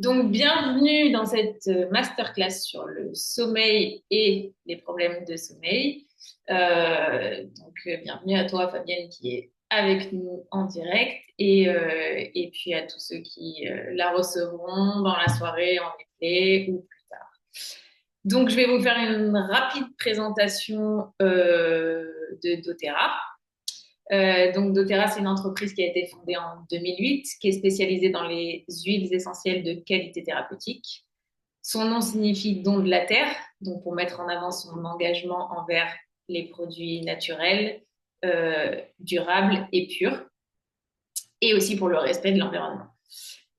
Donc, bienvenue dans cette masterclass sur le sommeil et les problèmes de sommeil. Bienvenue à toi, Fabienne, qui est avec nous en direct, et puis à tous ceux qui la recevront dans la soirée, en replay ou plus tard. Donc, je vais vous faire une rapide présentation de doTERRA. Donc, doTERRA, c'est une entreprise qui a été fondée en 2008, qui est spécialisée dans les huiles essentielles de qualité thérapeutique. Son nom signifie don de la terre, donc pour mettre en avant son engagement envers les produits naturels, durables et purs, et aussi pour le respect de l'environnement.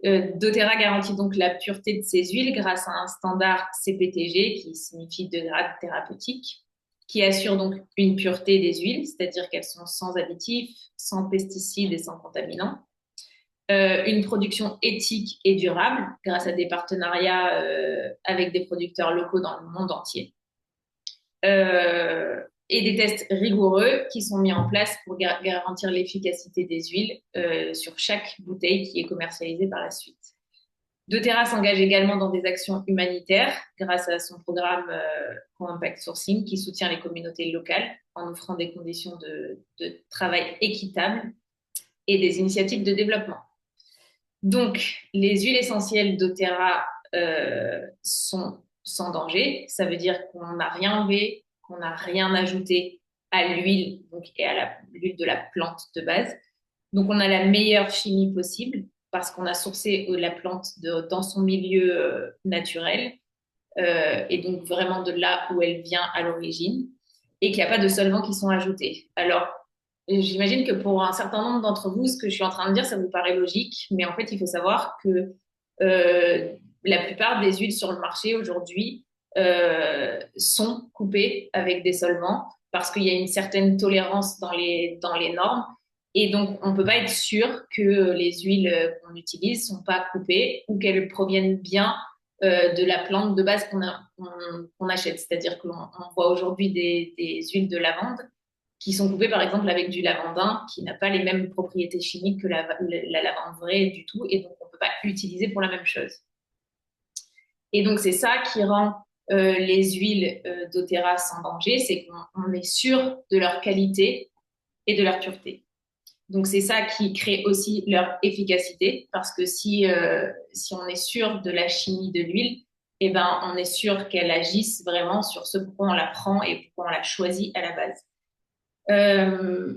doTERRA garantit donc la pureté de ses huiles grâce à un standard CPTG qui signifie degrade thérapeutique, qui assure donc une pureté des huiles, c'est-à-dire qu'elles sont sans additifs, sans pesticides et sans contaminants. Une production éthique et durable grâce à des partenariats avec des producteurs locaux dans le monde entier. Et des tests rigoureux qui sont mis en place pour garantir l'efficacité des huiles sur chaque bouteille qui est commercialisée par la suite. doTERRA s'engage également dans des actions humanitaires grâce à son programme Co-Impact Sourcing qui soutient les communautés locales en offrant des conditions de travail équitables et des initiatives de développement. Donc, les huiles essentielles doTERRA sont sans danger. Ça veut dire qu'on n'a rien enlevé, qu'on n'a rien ajouté à l'huile et à l'huile de la plante de base. Donc, on a la meilleure chimie possible parce qu'on a sourcé la plante dans son milieu naturel et donc vraiment de là où elle vient à l'origine et qu'il n'y a pas de solvants qui sont ajoutés. Alors, j'imagine que pour un certain nombre d'entre vous, ce que je suis en train de dire, ça vous paraît logique, mais en fait, il faut savoir que la plupart des huiles sur le marché aujourd'hui sont coupées avec des solvants parce qu'il y a une certaine tolérance dans les normes. Et donc, on ne peut pas être sûr que les huiles qu'on utilise ne sont pas coupées ou qu'elles proviennent bien de la plante de base qu'on achète. C'est-à-dire qu'on voit aujourd'hui des huiles de lavande qui sont coupées par exemple avec du lavandin qui n'a pas les mêmes propriétés chimiques que la lavande vraie du tout et donc on ne peut pas l'utiliser pour la même chose. Et donc c'est ça qui rend les huiles doTERRA sans danger, c'est qu'on est sûr de leur qualité et de leur pureté. Donc c'est ça qui crée aussi leur efficacité parce que si on est sûr de la chimie de l'huile, eh ben, on est sûr qu'elle agisse vraiment sur ce pourquoi on la prend et pourquoi on la choisit à la base.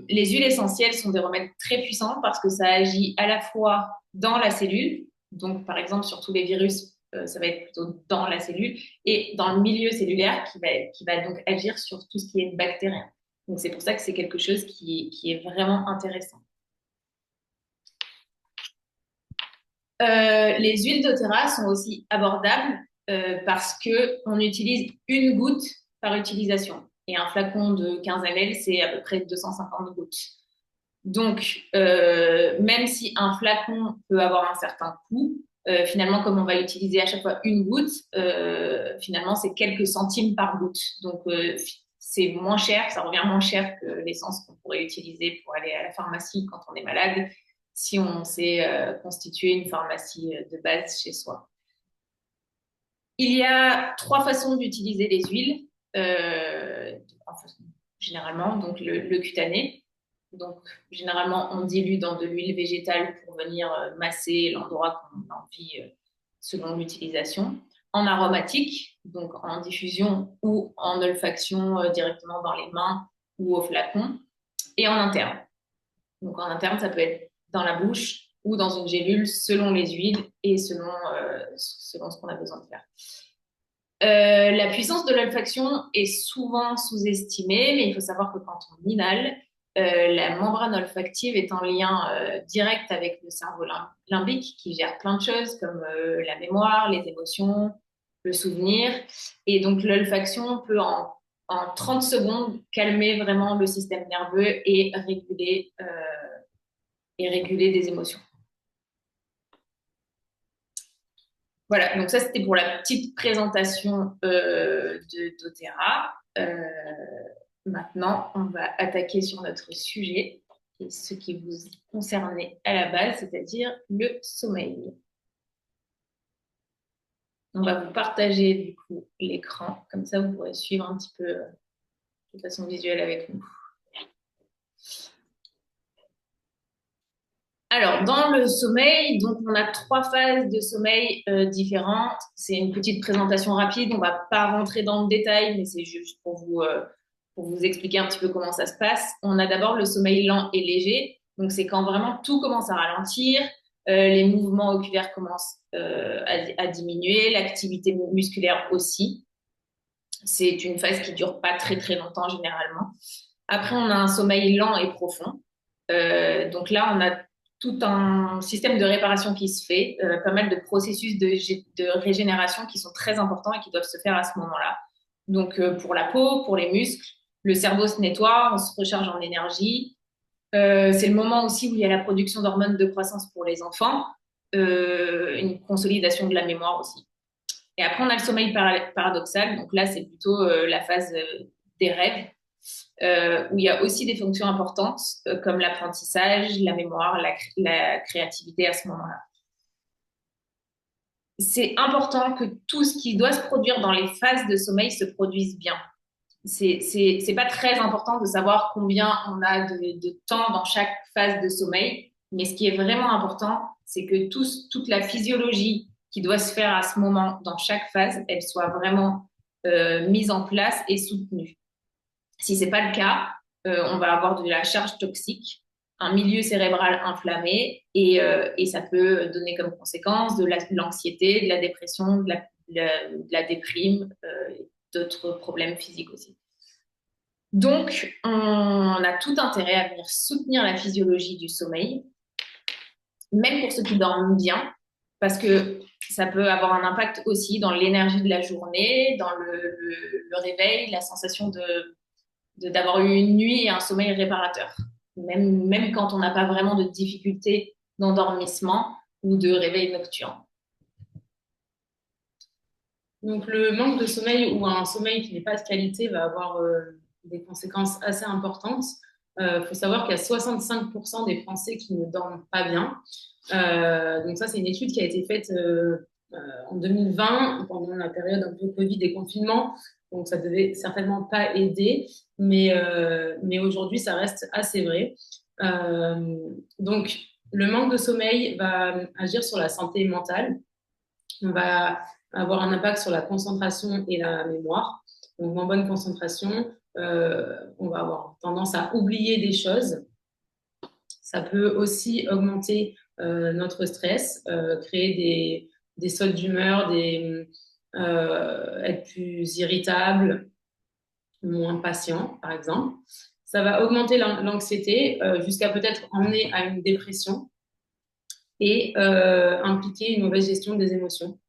Les huiles essentielles sont des remèdes très puissants parce que ça agit à la fois dans la cellule, donc par exemple sur tous les virus, ça va être plutôt dans la cellule, et dans le milieu cellulaire qui va donc agir sur tout ce qui est bactérien. Donc c'est pour ça que c'est quelque chose qui est vraiment intéressant. Les huiles doTERRA sont aussi abordables parce qu'on utilise une goutte par utilisation. Et un flacon de 15 ml, c'est à peu près 250 gouttes. Donc, même si un flacon peut avoir un certain coût, finalement, comme on va utiliser à chaque fois une goutte, finalement, c'est quelques centimes par goutte. Donc, c'est moins cher, ça revient moins cher que l'essence qu'on pourrait utiliser pour aller à la pharmacie quand on est malade, si on sait constituer une pharmacie de base chez soi. Il y a trois façons d'utiliser les huiles, généralement, donc le cutané. Donc, généralement, on dilue dans de l'huile végétale pour venir masser l'endroit qu'on a envie selon l'utilisation. En aromatique, donc en diffusion ou en olfaction directement dans les mains ou au flacon. Et en interne. Donc, en interne, ça peut être dans la bouche ou dans une gélule selon les huiles et selon ce qu'on a besoin de faire. La puissance de l'olfaction est souvent sous-estimée, mais il faut savoir que quand on inhale, la membrane olfactive est en lien direct avec le cerveau limbique qui gère plein de choses comme la mémoire, les émotions, le souvenir. Et donc l'olfaction peut en 30 secondes calmer vraiment le système nerveux et réguler des émotions. Voilà, donc ça c'était pour la petite présentation de doTERRA. Maintenant, on va attaquer sur notre sujet et ce qui vous concernait à la base, c'est-à-dire le sommeil. On va vous partager du coup l'écran, comme ça vous pourrez suivre un petit peu de façon visuelle avec nous. Alors, dans le sommeil, donc on a 3 phases de sommeil différentes. C'est une petite présentation rapide. On va pas rentrer dans le détail, mais c'est juste pour vous expliquer un petit peu comment ça se passe. On a d'abord le sommeil lent et léger. Donc, c'est quand vraiment tout commence à ralentir, les mouvements oculaires commencent à diminuer, l'activité musculaire aussi. C'est une phase qui dure pas très très longtemps généralement. Après, on a un sommeil lent et profond. Donc là, on a tout un système de réparation qui se fait, pas mal de processus de régénération qui sont très importants et qui doivent se faire à ce moment-là. Donc pour la peau, pour les muscles, le cerveau se nettoie, on se recharge en énergie. C'est le moment aussi où il y a la production d'hormones de croissance pour les enfants, une consolidation de la mémoire aussi. Et après, on a le sommeil paradoxal. Donc là, c'est plutôt la phase des rêves, où il y a aussi des fonctions importantes comme l'apprentissage, la mémoire, la créativité à ce moment-là. C'est important que tout ce qui doit se produire dans les phases de sommeil se produise bien. C'est pas très important de savoir combien on a de temps dans chaque phase de sommeil, mais ce qui est vraiment important, c'est que toute la physiologie qui doit se faire à ce moment dans chaque phase, elle soit vraiment mise en place et soutenue. Si c'est pas le cas, on va avoir de la charge toxique, un milieu cérébral inflammé et ça peut donner comme conséquence de l'anxiété, de la dépression, de la déprime, et d'autres problèmes physiques aussi. Donc, on a tout intérêt à venir soutenir la physiologie du sommeil, même pour ceux qui dorment bien, parce que ça peut avoir un impact aussi dans l'énergie de la journée, dans le réveil, la sensation d'avoir eu une nuit et un sommeil réparateur. Même quand on n'a pas vraiment de difficultés d'endormissement ou de réveil nocturne. Donc, le manque de sommeil ou un sommeil qui n'est pas de qualité va avoir des conséquences assez importantes. Il faut savoir qu'il y a 65% des Français qui ne dorment pas bien. Donc ça, c'est une étude qui a été faite en 2020 pendant la période un peu Covid et confinement. Donc ça devait certainement pas aider, mais aujourd'hui, ça reste assez vrai. Donc le manque de sommeil va agir sur la santé mentale. On va avoir un impact sur la concentration et la mémoire. Donc en bonne concentration, on va avoir tendance à oublier des choses. Ça peut aussi augmenter notre stress, créer des sautes d'humeur, être plus irritable, moins patient, par exemple. Ça va augmenter l'anxiété jusqu'à peut-être emmener à une dépression et impliquer une mauvaise gestion des émotions.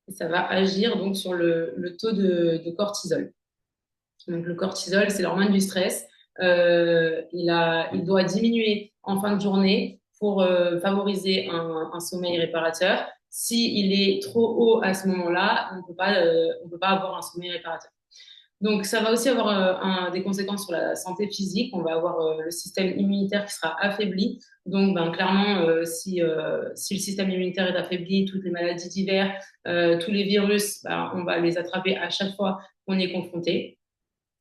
Et ça va agir donc sur le taux de cortisol. Donc le cortisol, c'est l'hormone du stress. Il doit diminuer en fin de journée pour favoriser un sommeil réparateur. S'il est trop haut à ce moment-là, on peut pas avoir un sommeil réparateur. Donc, ça va aussi avoir des conséquences sur la santé physique. On va avoir le système immunitaire qui sera affaibli. Donc, ben, clairement, si le système immunitaire est affaibli, toutes les maladies d'hiver, tous les virus, ben, on va les attraper à chaque fois qu'on y est confronté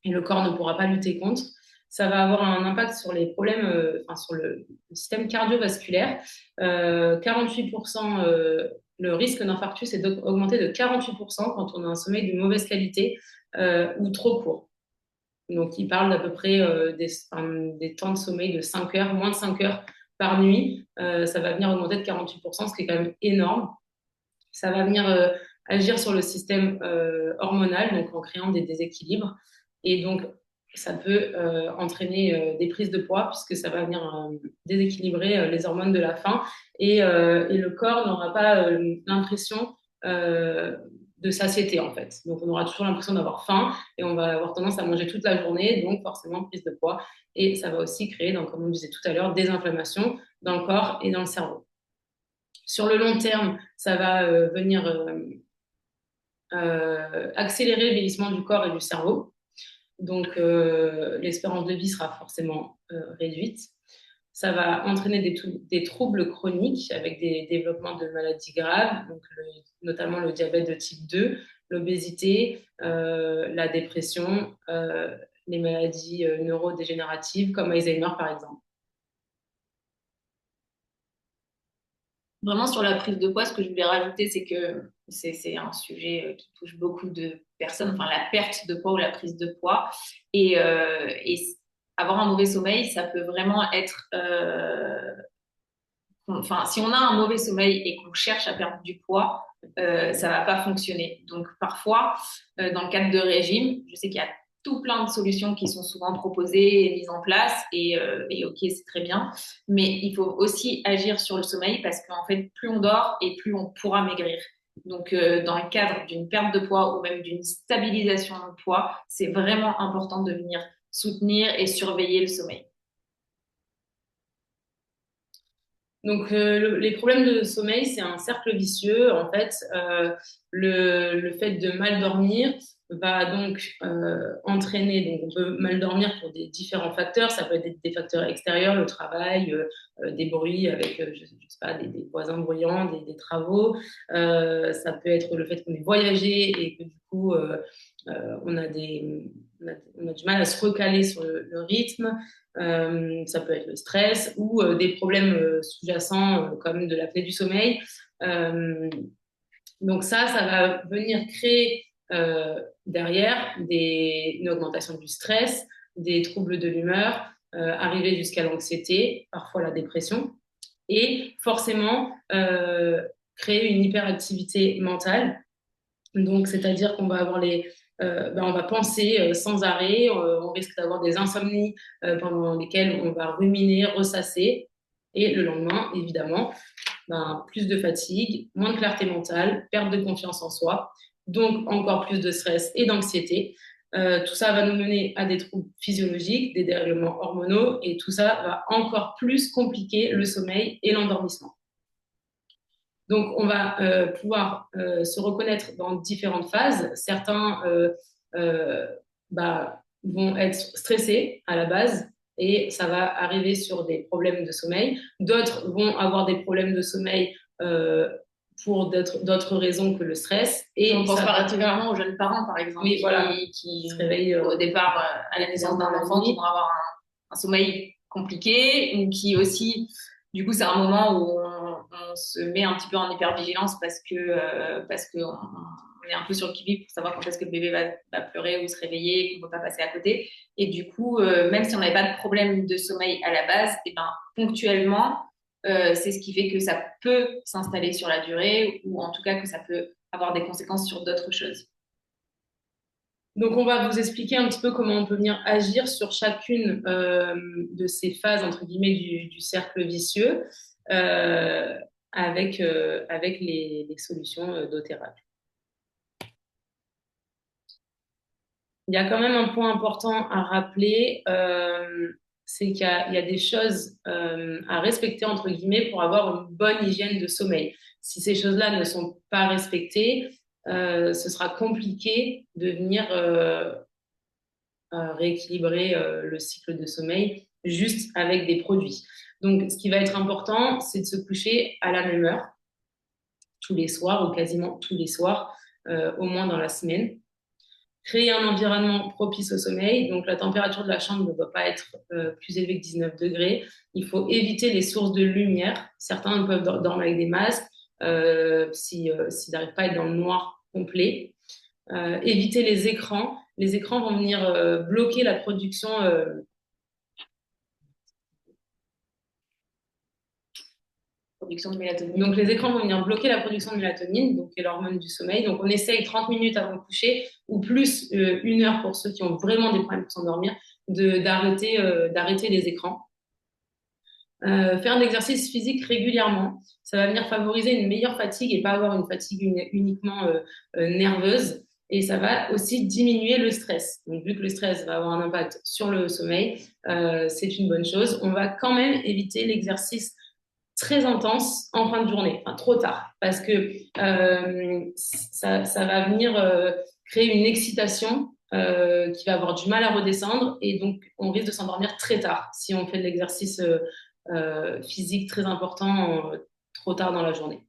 et le corps ne pourra pas lutter contre. Ça va avoir un impact sur les problèmes, sur le système cardiovasculaire. 48%, le risque d'infarctus est augmenté de 48% quand on a un sommeil de mauvaise qualité ou trop court. Donc, il parle d'à peu près des temps de sommeil de 5 heures, moins de 5 heures par nuit. Ça va venir augmenter de 48%, ce qui est quand même énorme. Ça va venir agir sur le système hormonal, donc en créant des déséquilibres. Et donc, ça peut entraîner des prises de poids puisque ça va venir déséquilibrer les hormones de la faim et le corps n'aura pas l'impression de satiété en fait. Donc, on aura toujours l'impression d'avoir faim et on va avoir tendance à manger toute la journée, donc forcément prise de poids. Et ça va aussi créer, donc, comme on disait tout à l'heure, des inflammations dans le corps et dans le cerveau. Sur le long terme, ça va venir accélérer le vieillissement du corps et du cerveau. Donc, l'espérance de vie sera forcément réduite. Ça va entraîner des troubles chroniques avec des développements de maladies graves, donc notamment le diabète de type 2, l'obésité, la dépression, les maladies neurodégénératives comme Alzheimer par exemple. Vraiment sur la prise de poids, ce que je voulais rajouter, c'est que c'est un sujet qui touche beaucoup de personnes, enfin la perte de poids ou la prise de poids. Et avoir un mauvais sommeil, ça peut vraiment être... enfin, si on a un mauvais sommeil et qu'on cherche à perdre du poids, ça va pas fonctionner. Donc parfois, dans le cadre de régime, je sais qu'il y a tout plein de solutions qui sont souvent proposées et mises en place et ok, c'est très bien. Mais il faut aussi agir sur le sommeil parce qu'en fait, plus on dort et plus on pourra maigrir. Donc, dans le cadre d'une perte de poids ou même d'une stabilisation de poids, c'est vraiment important de venir soutenir et surveiller le sommeil. Donc, les problèmes de sommeil, c'est un cercle vicieux. En fait, le fait de mal dormir va donc entraîner. Donc, on peut mal dormir pour des différents facteurs. Ça peut être des facteurs extérieurs, le travail, des bruits avec, je sais pas, des voisins bruyants, des travaux. Ça peut être le fait qu'on ait voyagé et que du coup, on a on a du mal à se recaler sur le rythme. Ça peut être le stress ou des problèmes sous-jacents comme de l'apnée du sommeil. Euh, donc ça va venir créer derrière une augmentation du stress, des troubles de l'humeur, arriver jusqu'à l'anxiété, parfois la dépression, et forcément créer une hyperactivité mentale. Donc, c'est-à-dire qu'on va avoir on va penser sans arrêt, on risque d'avoir des insomnies pendant lesquelles on va ruminer, ressasser, et le lendemain, évidemment, plus de fatigue, moins de clarté mentale, perte de confiance en soi, donc encore plus de stress et d'anxiété. Tout ça va nous mener à des troubles physiologiques, des dérèglements hormonaux, et tout ça va encore plus compliquer le sommeil et l'endormissement. Donc, on va pouvoir se reconnaître dans différentes phases. Certains vont être stressés à la base et ça va arriver sur des problèmes de sommeil. D'autres vont avoir des problèmes de sommeil pour d'autres raisons que le stress. Et on pense particulièrement aux jeunes parents, par exemple, oui, voilà, qui se réveillent au départ à la naissance d'un enfant, qui vont avoir un sommeil compliqué, ou qui aussi, du coup, c'est un moment où on se met un petit peu en hypervigilance parce que on est un peu sur le qui-vive pour savoir quand est-ce que le bébé va pleurer ou se réveiller, qu'on ne peut pas passer à côté. Et du coup, même si on n'avait pas de problème de sommeil à la base, et ben, ponctuellement, c'est ce qui fait que ça peut s'installer sur la durée ou en tout cas que ça peut avoir des conséquences sur d'autres choses. Donc, on va vous expliquer un petit peu comment on peut venir agir sur chacune de ces phases, entre guillemets, du cercle vicieux avec les solutions d'othérapie. Il y a quand même un point important à rappeler, c'est qu'il y a des choses à respecter, entre guillemets, pour avoir une bonne hygiène de sommeil. Si ces choses-là ne sont pas respectées, ce sera compliqué de venir rééquilibrer le cycle de sommeil juste avec des produits. Donc, ce qui va être important, c'est de se coucher à la même heure, tous les soirs ou quasiment tous les soirs, au moins dans la semaine. Créer un environnement propice au sommeil. Donc, la température de la chambre ne doit pas être plus élevée que 19 degrés. Il faut éviter les sources de lumière. Certains peuvent dormir avec des masques s'ils n'arrivent pas à être dans le noir complet. Éviter les écrans. Les écrans vont venir bloquer la production de mélatonine. Donc, les écrans vont venir bloquer la production de mélatonine, donc qui est l'hormone du sommeil. Donc, on essaye 30 minutes avant le coucher ou plus 1 heure pour ceux qui ont vraiment des problèmes pour s'endormir, d'arrêter les écrans. Faire de l'exercice physique régulièrement, ça va venir favoriser une meilleure fatigue et pas avoir une fatigue uniquement nerveuse. Et ça va aussi diminuer le stress. Donc, vu que le stress va avoir un impact sur le sommeil, c'est une bonne chose. On va quand même éviter l'exercice très intense en fin de journée, enfin trop tard, parce que ça va venir créer une excitation qui va avoir du mal à redescendre et donc on risque de s'endormir très tard si on fait de l'exercice physique très important trop tard dans la journée.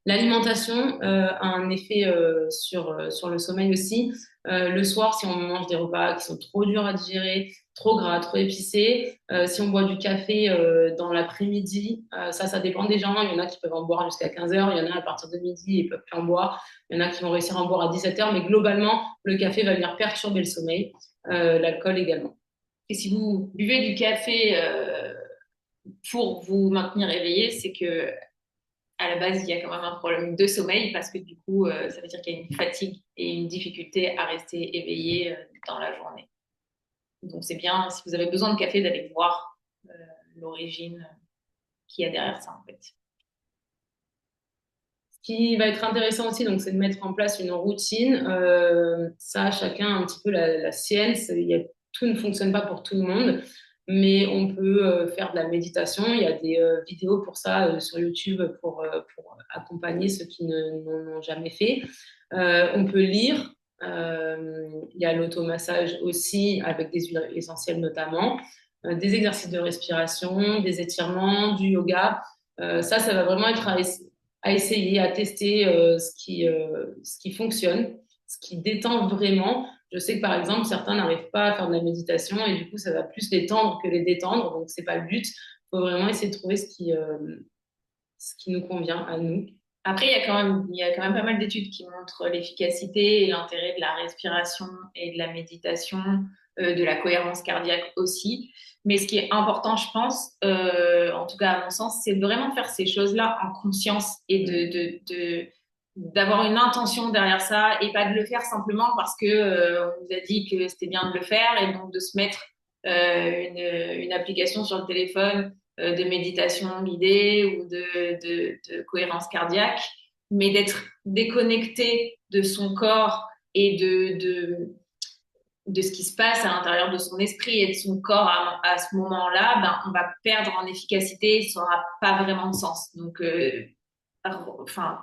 L'alimentation a un effet sur le sommeil aussi. Le soir, si on mange des repas qui sont trop durs à digérer, trop gras, trop épicés, si on boit du café dans l'après-midi, ça dépend des gens. Il y en a qui peuvent en boire jusqu'à 15 heures, il y en a à partir de midi, ils peuvent plus en boire. Il y en a qui vont réussir à en boire à 17 heures, mais globalement, le café va venir perturber le sommeil, l'alcool également. Et si vous buvez du café pour vous maintenir éveillé, c'est que à la base, il y a quand même un problème de sommeil parce que du coup, ça veut dire qu'il y a une fatigue et une difficulté à rester éveillé dans la journée. Donc, c'est bien, si vous avez besoin de café, d'aller voir l'origine qu'il y a derrière ça, en fait. Ce qui va être intéressant aussi, donc, c'est de mettre en place une routine. Ça, chacun a un petit peu la sienne. Tout ne fonctionne pas pour tout le monde, mais on peut faire de la méditation. Il y a des vidéos pour ça sur YouTube pour accompagner ceux qui n'en ont jamais fait. On peut lire. Il y a l'automassage aussi, avec des huiles essentielles notamment. Des exercices de respiration, des étirements, du yoga. Ça va vraiment être à essayer, à tester ce qui fonctionne, ce qui détend vraiment. Je sais que par exemple, certains n'arrivent pas à faire de la méditation et du coup, ça va plus les tendre que les détendre. Donc, c'est pas le but. Il faut vraiment essayer de trouver ce qui nous convient à nous. Après, il y a quand même pas mal d'études qui montrent l'efficacité et l'intérêt de la respiration et de la méditation, de la cohérence cardiaque aussi. Mais ce qui est important, je pense, en tout cas à mon sens, c'est de vraiment faire ces choses-là en conscience et d'avoir une intention derrière ça et pas de le faire simplement parce que on vous a dit que c'était bien de le faire et donc de se mettre une application sur le téléphone de méditation guidée ou de cohérence cardiaque, mais d'être déconnecté de son corps et de ce qui se passe à l'intérieur de son esprit et de son corps à ce moment-là, ben, on va perdre en efficacité, ça n'aura pas vraiment de sens. Donc, enfin,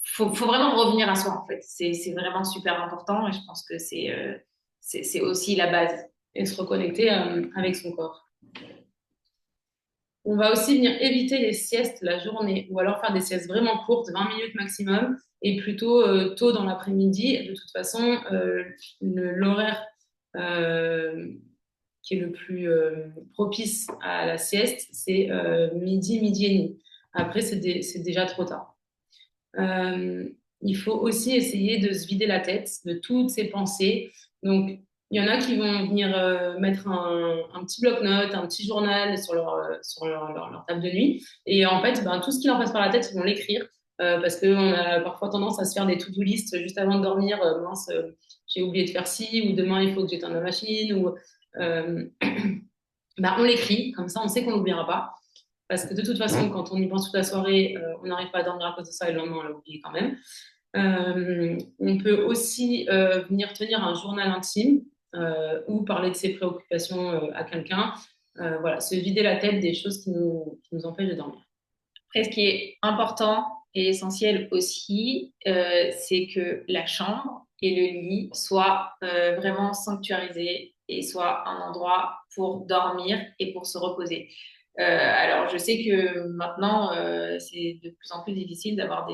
faut vraiment revenir à soi, en fait. C'est vraiment super important et je pense que c'est aussi la base. Et se reconnecter avec son corps. On va aussi venir éviter les siestes la journée ou alors faire des siestes vraiment courtes, 20 minutes maximum, et plutôt tôt dans l'après-midi. De toute façon, l'horaire qui est le plus propice à la sieste, c'est midi, midi et demi. Après, c'est déjà trop tard. Il faut aussi essayer de se vider la tête de toutes ces pensées. Donc, il y en a qui vont venir mettre un petit bloc-notes, un petit journal sur leur table de nuit. Et en fait, ben, tout ce qui leur passe par la tête, ils vont l'écrire. Parce qu'on a parfois tendance à se faire des to-do list juste avant de dormir. Mince, j'ai oublié de faire ci, ou demain, il faut que j'éteigne la machine. Ou, ben, on l'écrit, comme ça, on sait qu'on n'oubliera pas. Parce que de toute façon, quand on y pense toute la soirée, on n'arrive pas à dormir à cause de ça et le lendemain, on l'a oublié quand même. On peut aussi venir tenir un journal intime ou parler de ses préoccupations à quelqu'un. Voilà, se vider la tête des choses qui nous empêchent de dormir. Après, ce qui est important et essentiel aussi, c'est que la chambre et le lit soient vraiment sanctuarisés et soient un endroit pour dormir et pour se reposer. Alors, je sais que maintenant, c'est de plus en plus difficile d'avoir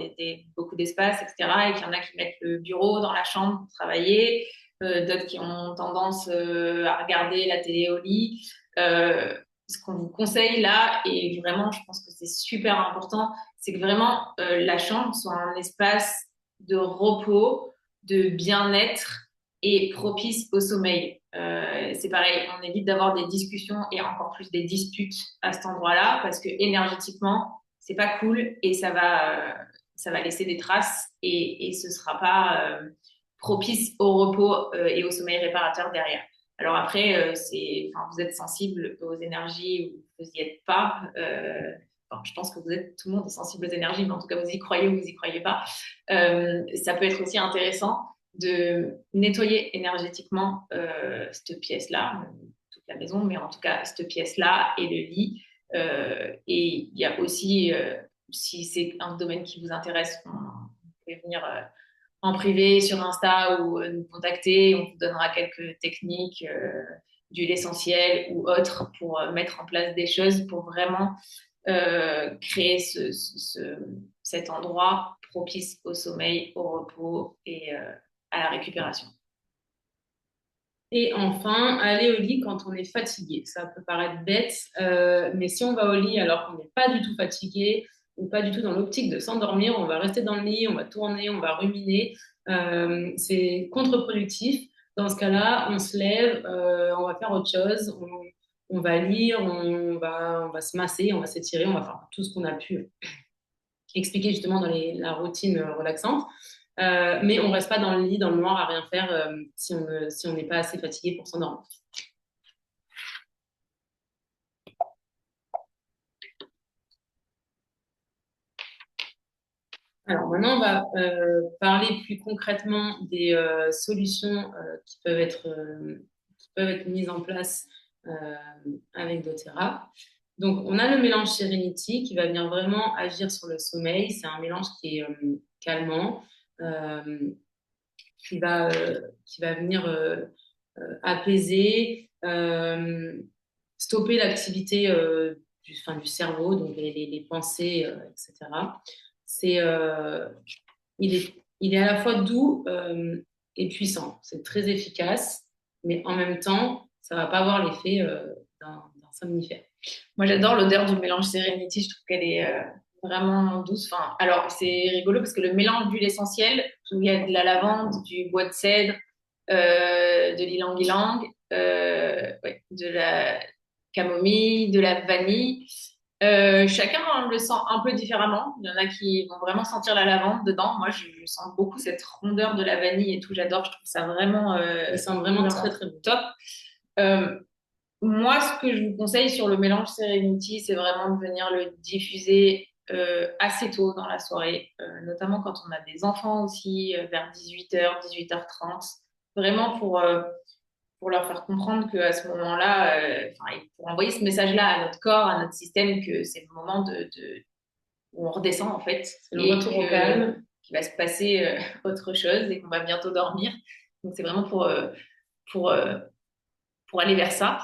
beaucoup d'espace, etc. Et qu'il y en a qui mettent le bureau dans la chambre pour travailler, d'autres qui ont tendance à regarder la télé au lit. Ce qu'on vous conseille là, et vraiment, je pense que c'est super important, c'est que vraiment la chambre soit un espace de repos, de bien-être et propice au sommeil. C'est pareil, on évite d'avoir des discussions et encore plus des disputes à cet endroit-là parce que énergétiquement, c'est pas cool et ça va laisser des traces et ce sera pas propice au repos et au sommeil réparateur derrière. Alors après, enfin, vous êtes sensible aux énergies ou vous n'y êtes pas. Enfin, je pense que tout le monde est sensible aux énergies, mais en tout cas, vous y croyez ou vous y croyez pas. Ça peut être aussi intéressant de nettoyer énergétiquement cette pièce-là, toute la maison, mais en tout cas cette pièce-là et le lit. Et il y a aussi, si c'est un domaine qui vous intéresse, on peut venir en privé sur Insta ou nous contacter. On vous donnera quelques techniques d'huile essentielle ou autre pour mettre en place des choses pour vraiment créer cet endroit propice au sommeil, au repos et à la récupération. Et enfin, aller au lit quand on est fatigué. Ça peut paraître bête, mais si on va au lit alors qu'on n'est pas du tout fatigué ou pas du tout dans l'optique de s'endormir, on va rester dans le lit, on va tourner, on va ruminer. C'est contre-productif. Dans ce cas-là, on se lève, on va faire autre chose, on va lire, on va se masser, on va s'étirer, on va faire tout ce qu'on a pu expliquer justement dans la routine relaxante. Mais on reste pas dans le lit, dans le noir, à rien faire si on n'est pas assez fatigué pour s'endormir. Alors maintenant, on va parler plus concrètement des solutions qui peuvent être mises en place euh, avec doTERRA. Donc, on a le mélange Serenity qui va venir vraiment agir sur le sommeil. C'est un mélange qui est calmant, euh, qui va venir apaiser, stopper l'activité du cerveau, donc les pensées, etc. C'est, euh, il est à la fois doux et puissant. C'est très efficace, mais en même temps, ça va pas avoir l'effet d'un somnifère. Moi, j'adore l'odeur du mélange Serenity. Je trouve qu'elle est vraiment douce. Enfin, alors, c'est rigolo parce que le mélange d'huile essentielle, où il y a de la lavande, du bois de cèdre, de l'ylang-ylang, ouais, de la camomille, de la vanille. Chacun le sent un peu différemment. Il y en a qui vont vraiment sentir la lavande dedans. Moi, je sens beaucoup cette rondeur de la vanille et tout. J'adore. Je trouve ça vraiment, Ça sent vraiment très, très bon. top. Euh, Moi, ce que je vous conseille sur le mélange Serenity, c'est vraiment de venir le diffuser assez tôt dans la soirée, notamment quand on a des enfants aussi, vers 18h, 18h30, vraiment pour leur faire comprendre qu'à ce moment-là, pour envoyer ce message-là à notre corps, à notre système, que c'est le moment où on redescend en fait, c'est le retour au calme, qu'il va se passer autre chose et qu'on va bientôt dormir. Donc c'est vraiment pour, euh, pour aller vers ça.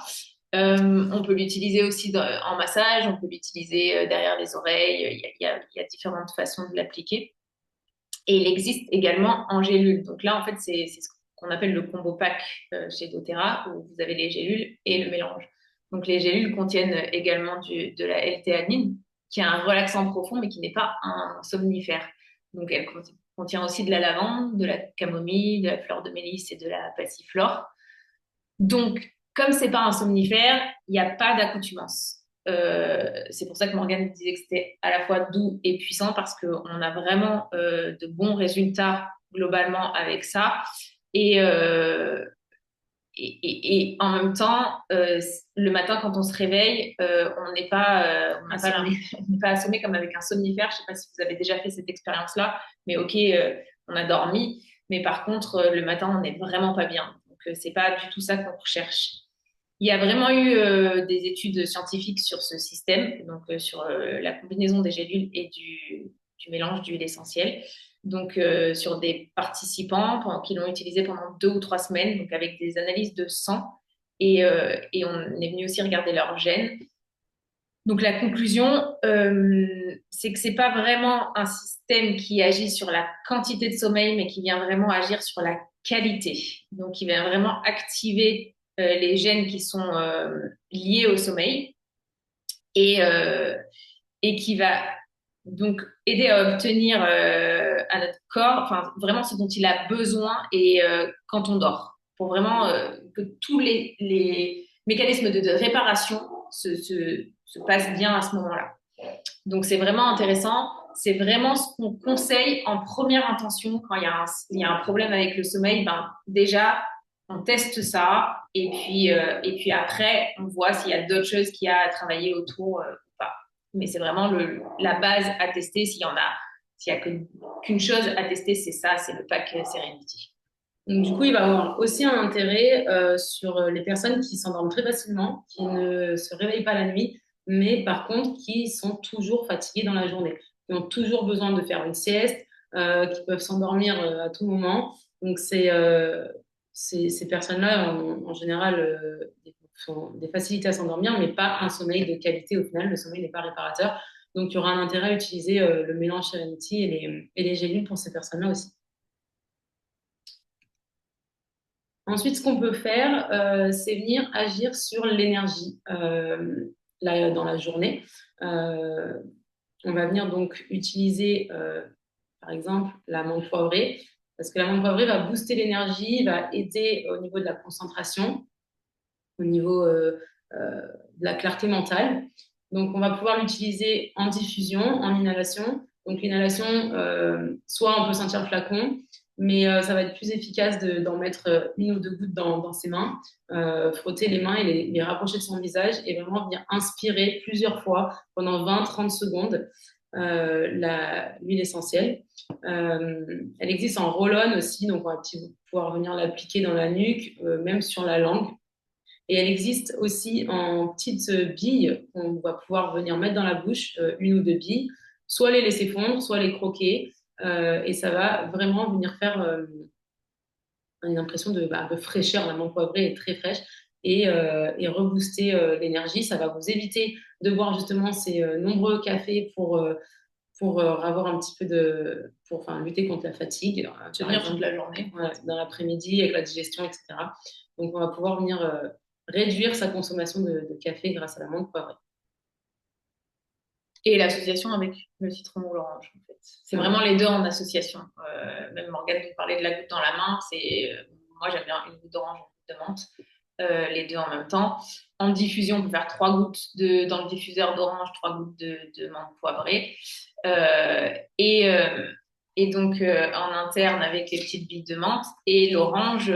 On peut l'utiliser aussi en massage, on peut l'utiliser derrière les oreilles. Il y a différentes façons de l'appliquer. Et il existe également en gélule. Donc là, en fait, c'est ce qu'on appelle le combo pack chez doTERRA, où vous avez les gélules et le mélange. Donc les gélules contiennent également de la L-théanine, qui est un relaxant profond, mais qui n'est pas un somnifère. Donc elle contient aussi de la lavande, de la camomille, de la fleur de mélisse et de la passiflore. Donc, comme c'est pas un somnifère, il n'y a pas d'accoutumance. C'est pour ça que Morgane disait que c'était à la fois doux et puissant parce qu'on a vraiment de bons résultats globalement avec ça. Et, euh, et en même temps, le matin quand on se réveille, on n'est pas assommé comme avec un somnifère. Je ne sais pas si vous avez déjà fait cette expérience-là, mais ok, on a dormi, mais par contre, le matin, on n'est vraiment pas bien. Donc, c'est pas du tout ça qu'on recherche. Il y a vraiment eu des études scientifiques sur ce système, donc sur la combinaison des gélules et du mélange d'huile essentielle. Donc sur des participants qui l'ont utilisé pendant 2 ou 3 semaines, donc avec des analyses de sang, et on est venu aussi regarder leurs gènes. Donc la conclusion, c'est que c'est pas vraiment un système qui agit sur la quantité de sommeil, mais qui vient vraiment agir sur la qualité. Donc il vient vraiment activer les gènes qui sont liés au sommeil et, euh, et qui va donc aider à obtenir à notre corps, enfin vraiment ce dont il a besoin et quand on dort, pour vraiment que tous les mécanismes de réparation se passent bien à ce moment-là. Donc c'est vraiment intéressant. C'est vraiment ce qu'on conseille en première intention quand il y a un problème avec le sommeil. Ben, déjà, on teste ça et puis après, on voit s'il y a d'autres choses qu'il y a à travailler autour ou pas. Mais c'est vraiment la base à tester. S'il y a qu'une chose à tester, c'est ça, c'est le pack Serenity. donc, du coup, il va avoir aussi un intérêt sur les personnes qui s'endorment très facilement, qui ne se réveillent pas la nuit, mais par contre qui sont toujours fatiguées dans la journée, qui ont toujours besoin de faire une sieste, qui peuvent s'endormir à tout moment. Donc, ces personnes-là ont en général ont des facilités à s'endormir, mais pas un sommeil de qualité au final. Le sommeil n'est pas réparateur. Donc, il y aura un intérêt à utiliser le mélange Serenity et les gélules pour ces personnes-là aussi. Ensuite, ce qu'on peut faire, c'est venir agir sur l'énergie dans la journée. Euh, on va venir donc utiliser, par exemple, la menthe poivrée, parce que la menthe poivrée va booster l'énergie, va aider au niveau de la concentration, au niveau de la clarté mentale. Donc, on va pouvoir l'utiliser en diffusion, en inhalation. Donc, l'inhalation, soit on peut sentir le flacon, mais ça va être plus efficace d'en mettre une ou deux gouttes dans ses mains, frotter les mains et les rapprocher de son visage et vraiment venir inspirer plusieurs fois pendant 20-30 secondes l'huile essentielle. Elle existe en roll-on aussi, donc on va pouvoir venir l'appliquer dans la nuque, même sur la langue. Et elle existe aussi en petites billes qu'on va pouvoir venir mettre dans la bouche, une ou deux billes, soit les laisser fondre, soit les croquer. Et ça va vraiment venir faire une impression de fraîcheur. La menthe poivrée est très fraîche et rebooster l'énergie. Ça va vous éviter de boire justement ces nombreux cafés pour avoir un petit peu pour lutter contre la fatigue. Tenir toute la journée. Ouais, dans l'après-midi avec la digestion, etc. Donc on va pouvoir venir réduire sa consommation de café grâce à la menthe poivrée. Et l'association avec le citron ou l'orange, en fait. C'est vraiment les deux en association. Même Morgane nous parlait de la goutte dans la main. Moi, j'aime bien une goutte d'orange, une goutte de menthe. Les deux en même temps. En diffusion, on peut faire 3 gouttes dans le diffuseur d'orange, 3 gouttes de menthe poivrée. Et donc, en interne, avec les petites billes de menthe. Et l'orange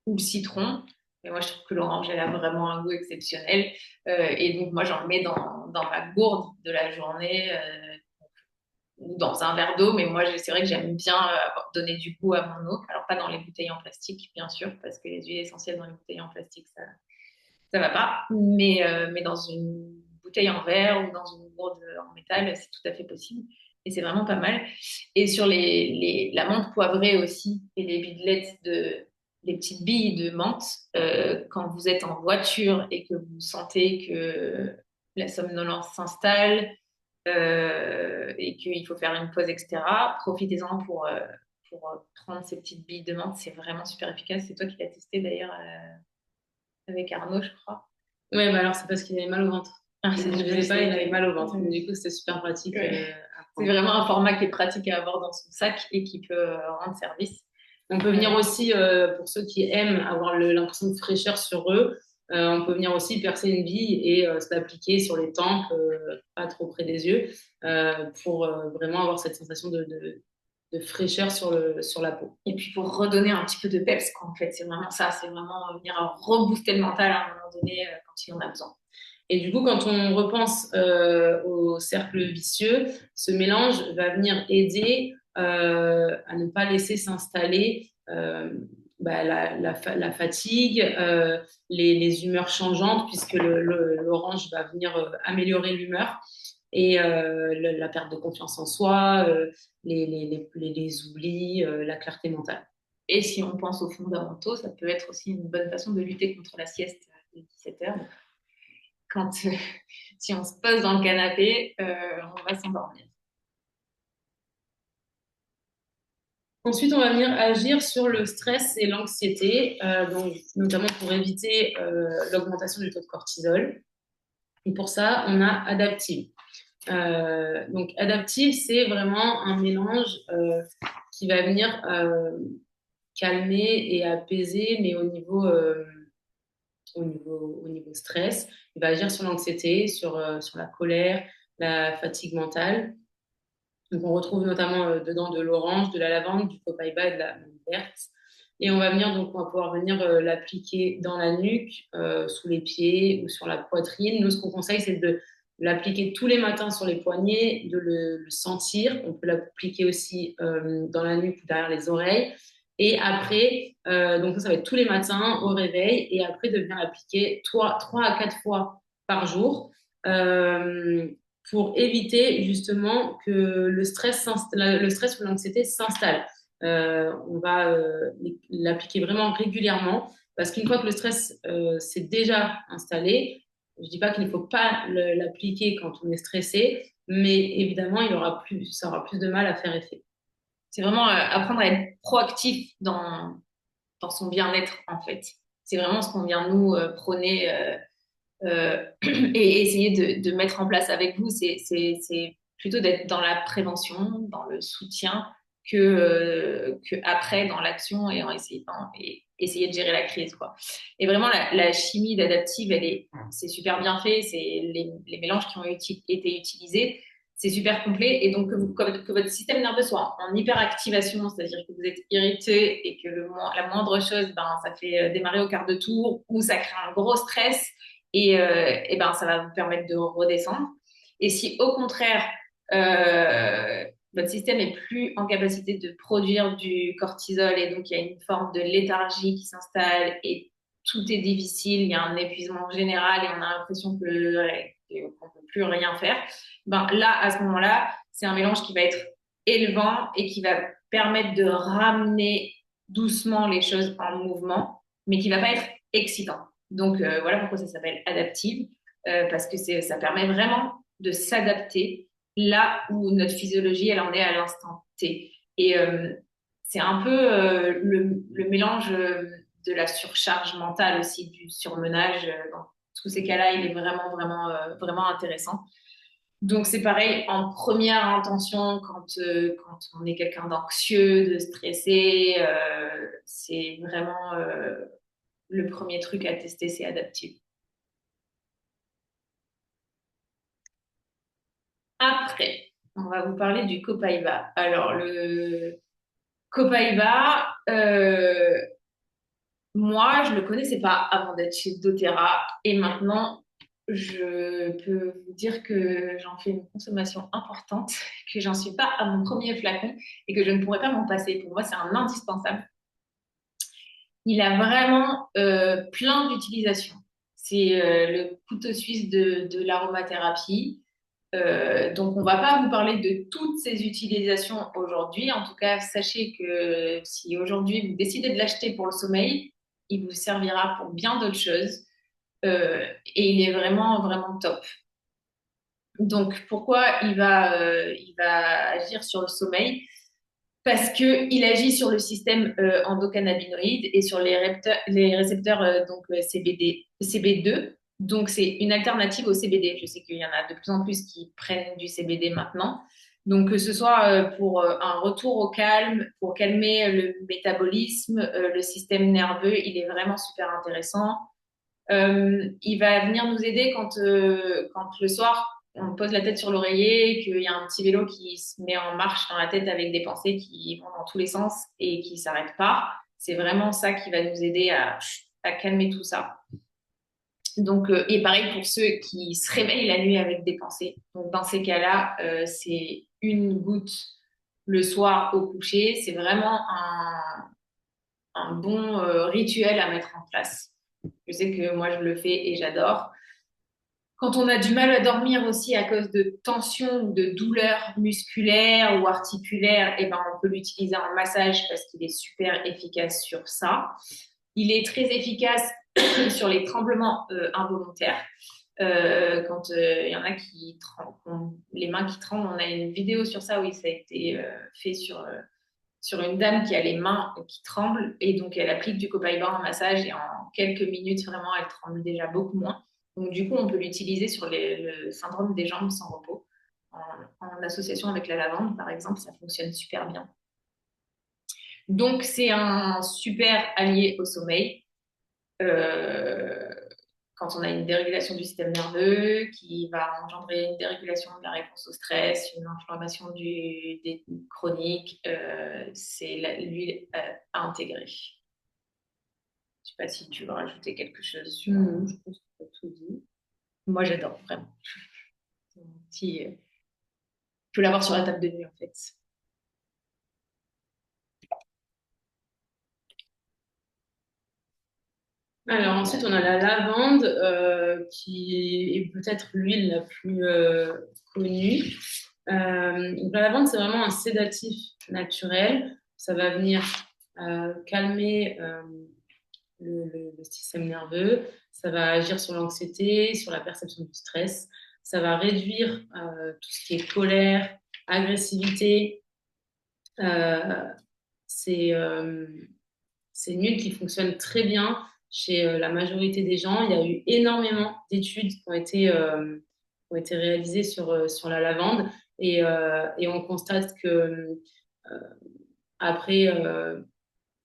ou le citron. Mais moi, je trouve que l'orange, elle a vraiment un goût exceptionnel. Et donc, moi, j'en mets dans ma gourde de la journée ou dans un verre d'eau. Mais moi, c'est vrai que j'aime bien donner du goût à mon eau. Alors, pas dans les bouteilles en plastique, bien sûr, parce que les huiles essentielles dans les bouteilles en plastique, ça va pas. Mais dans une bouteille en verre ou dans une gourde en métal, c'est tout à fait possible. Et c'est vraiment pas mal. Et sur la menthe poivrée aussi et les bidelettes les petites billes de menthe, quand vous êtes en voiture et que vous sentez que la somnolence s'installe et qu'il faut faire une pause, etc., profitez-en pour prendre ces petites billes de menthe. C'est vraiment super efficace. C'est toi qui l'as testé d'ailleurs avec Arnaud, je crois. Oui, bah alors c'est parce qu'il avait mal au ventre. Je ne faisais pas, il avait mal au ventre. Du coup, c'était super pratique. Ouais. C'est vraiment un format qui est pratique à avoir dans son sac et qui peut rendre service. On peut venir aussi, pour ceux qui aiment avoir l'impression de fraîcheur sur eux, on peut venir aussi percer une bille et se l'appliquer sur les tempes, pas trop près des yeux, pour vraiment avoir cette sensation de fraîcheur sur la peau. Et puis pour redonner un petit peu de peps, quoi, en fait, c'est vraiment ça, c'est vraiment venir rebooster le mental à un moment donné quand il en a besoin. Et du coup, quand on repense au cercle vicieux, ce mélange va venir aider à ne pas laisser s'installer la fatigue, les humeurs changeantes, puisque l'orange va venir améliorer l'humeur et la perte de confiance en soi, les oublis, la clarté mentale. Et si on pense aux fondamentaux, ça peut être aussi une bonne façon de lutter contre la sieste de 17 heures. Si on se pose dans le canapé, on va s'endormir. Ensuite, on va venir agir sur le stress et l'anxiété, donc notamment pour éviter l'augmentation du taux de cortisol. Et pour ça, on a Adaptive. Donc Adaptive, c'est vraiment un mélange qui va venir calmer et apaiser, mais au niveau stress. Il va agir sur l'anxiété, sur la colère, la fatigue mentale. Donc, on retrouve notamment dedans de l'orange, de la lavande, du copaïba et de la menthe verte. Et on va pouvoir venir l'appliquer dans la nuque, sous les pieds ou sur la poitrine. Nous, ce qu'on conseille, c'est de l'appliquer tous les matins sur les poignets, de le sentir. On peut l'appliquer aussi dans la nuque ou derrière les oreilles. Et après, donc ça va être tous les matins au réveil. Et après, de venir l'appliquer 3 à 4 fois par jour. Pour éviter justement que le stress ou l'anxiété s'installe. On va l'appliquer vraiment régulièrement parce qu'une fois que le stress s'est déjà installé, je dis pas qu'il ne faut pas l'appliquer quand on est stressé, mais évidemment, ça aura plus de mal à faire effet. C'est vraiment apprendre à être proactif dans son bien-être, en fait. C'est vraiment ce qu'on vient nous prôner et essayer de mettre en place avec vous. C'est plutôt d'être dans la prévention, dans le soutien, que après dans l'action et en essayant et essayer de gérer la crise, quoi. Et vraiment, la chimie d'adaptive, c'est super bien fait. C'est les mélanges qui ont été utilisés. C'est super complet et donc que votre système nerveux soit en hyperactivation, c'est-à-dire que vous êtes irrité et que la moindre chose, ben, ça fait démarrer au quart de tour ou ça crée un gros stress et ben, ça va vous permettre de redescendre. Et si au contraire, votre système est plus en capacité de produire du cortisol et donc il y a une forme de léthargie qui s'installe et tout est difficile, il y a un épuisement général et on a l'impression qu'on ne peut plus rien faire, ben là, à ce moment-là, c'est un mélange qui va être élevant et qui va permettre de ramener doucement les choses en mouvement, mais qui va pas être excitant. Donc voilà pourquoi ça s'appelle adaptive, parce que ça permet vraiment de s'adapter là où notre physiologie elle en est à l'instant T. Et c'est un peu le mélange de la surcharge mentale aussi, du surmenage. Dans tous ces cas-là, il est vraiment intéressant. Donc c'est pareil, en première intention, quand on est quelqu'un d'anxieux, de stressé, c'est vraiment le premier truc à tester, c'est adaptif. Après, on va vous parler du Copaiba. Alors, le Copaiba, moi, je le connaissais pas avant d'être chez doTERRA. Et maintenant, je peux vous dire que j'en fais une consommation importante, que j'en suis pas à mon premier flacon et que je ne pourrais pas m'en passer. Pour moi, c'est un indispensable. Il a vraiment plein d'utilisations. C'est le couteau suisse de l'aromathérapie. Donc, on ne va pas vous parler de toutes ces utilisations aujourd'hui. En tout cas, sachez que si aujourd'hui vous décidez de l'acheter pour le sommeil, il vous servira pour bien d'autres choses. Et il est vraiment top. Donc, pourquoi il va agir sur le sommeil? Parce qu'il agit sur le système endocannabinoïde et sur les récepteurs donc, CB2. Donc, c'est une alternative au CBD. Je sais qu'il y en a de plus en plus qui prennent du CBD maintenant. Donc, que ce soit pour un retour au calme, pour calmer le métabolisme, le système nerveux, il est vraiment super intéressant. Il va venir nous aider quand le soir, on pose la tête sur l'oreiller et qu'il y a un petit vélo qui se met en marche dans la tête avec des pensées qui vont dans tous les sens et qui s'arrêtent pas. C'est vraiment ça qui va nous aider à calmer tout ça. Donc, et pareil pour ceux qui se réveillent la nuit avec des pensées. Donc, dans ces cas-là, c'est une goutte le soir au coucher. C'est vraiment un bon rituel à mettre en place. Je sais que moi, je le fais et j'adore. Quand on a du mal à dormir aussi à cause de tensions ou de douleurs musculaires ou articulaires, eh ben, on peut l'utiliser en massage parce qu'il est super efficace sur ça. Il est très efficace sur les tremblements involontaires. Quand il y en a qui tremblent, les mains qui tremblent, on a une vidéo sur ça où ça a été fait sur une dame qui a les mains qui tremblent et donc elle applique du copaïba en massage et en quelques minutes, vraiment, elle tremble déjà beaucoup moins. Donc du coup, on peut l'utiliser sur le syndrome des jambes sans repos. En association avec la lavande, par exemple, ça fonctionne super bien. Donc c'est un super allié au sommeil. Euh, Quand on a une dérégulation du système nerveux qui va engendrer une dérégulation de la réponse au stress, une inflammation des chronique, c'est l'huile à intégrer. Je sais pas si tu veux rajouter quelque chose sur. Je pense que tu as tout dit. Moi, j'adore vraiment. Je peux l'avoir sur la table de nuit en fait. Alors ensuite, on a la lavande qui est peut-être l'huile la plus connue. Donc, la lavande, c'est vraiment un sédatif naturel. ça va venir calmer le système nerveux, ça va agir sur l'anxiété, sur la perception du stress, ça va réduire tout ce qui est colère, agressivité. C'est c'est une huile qui fonctionne très bien chez la majorité des gens. Il y a eu énormément d'études qui ont été réalisées sur la lavande et on constate que après,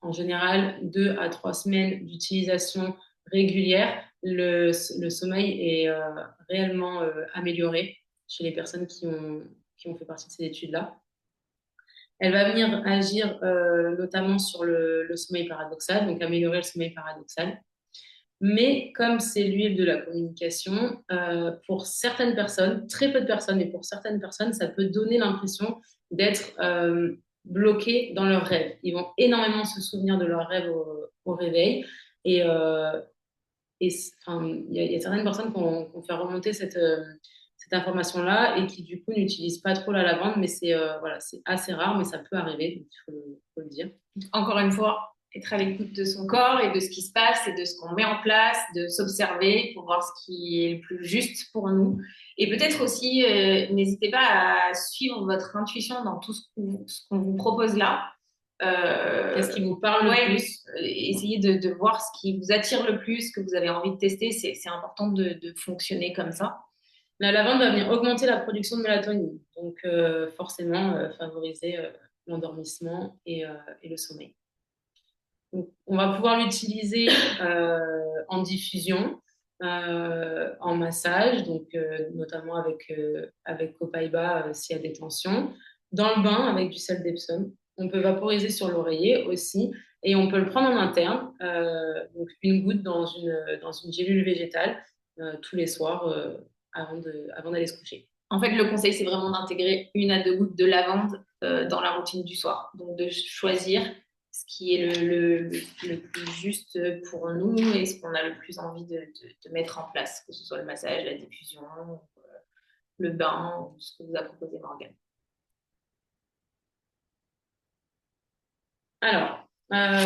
en général, 2 à 3 semaines d'utilisation régulière, le sommeil est réellement amélioré chez les personnes qui ont fait partie de ces études-là. Elle va venir agir notamment sur le sommeil paradoxal, donc améliorer le sommeil paradoxal. Mais comme c'est l'huile de la communication, pour certaines personnes, très peu de personnes, mais pour certaines personnes, ça peut donner l'impression d'être bloqués dans leurs rêves. Ils vont énormément se souvenir de leurs rêves au réveil. Et, enfin, il y a certaines personnes qui ont fait remonter cette information-là et qui du coup n'utilisent pas trop la lavande, mais c'est voilà, c'est assez rare, mais ça peut arriver, donc faut le dire. Encore une fois, être à l'écoute de son corps et de ce qui se passe et de ce qu'on met en place, de s'observer pour voir ce qui est le plus juste pour nous. Et peut-être aussi, n'hésitez pas à suivre votre intuition dans tout ce qu'on vous propose là. Qu'est-ce qui vous parle le plus? Essayez de voir ce qui vous attire le plus, que vous avez envie de tester. C'est important de fonctionner comme ça. La lavande va venir augmenter la production de mélatonine, donc forcément favoriser l'endormissement et le sommeil. Donc, on va pouvoir l'utiliser en diffusion, en massage, donc notamment avec Copaiba s'il y a des tensions, dans le bain avec du sel d'Epsom. On peut vaporiser sur l'oreiller aussi, et on peut le prendre en interne, donc une goutte dans une gélule végétale tous les soirs avant d'aller se coucher. En fait, le conseil, c'est vraiment d'intégrer 1 à 2 gouttes de lavande dans la routine du soir. Donc, de choisir ce qui est le plus juste pour nous et ce qu'on a le plus envie de mettre en place, que ce soit le massage, la diffusion, le bain, ou ce que vous a proposé Morgane. Alors,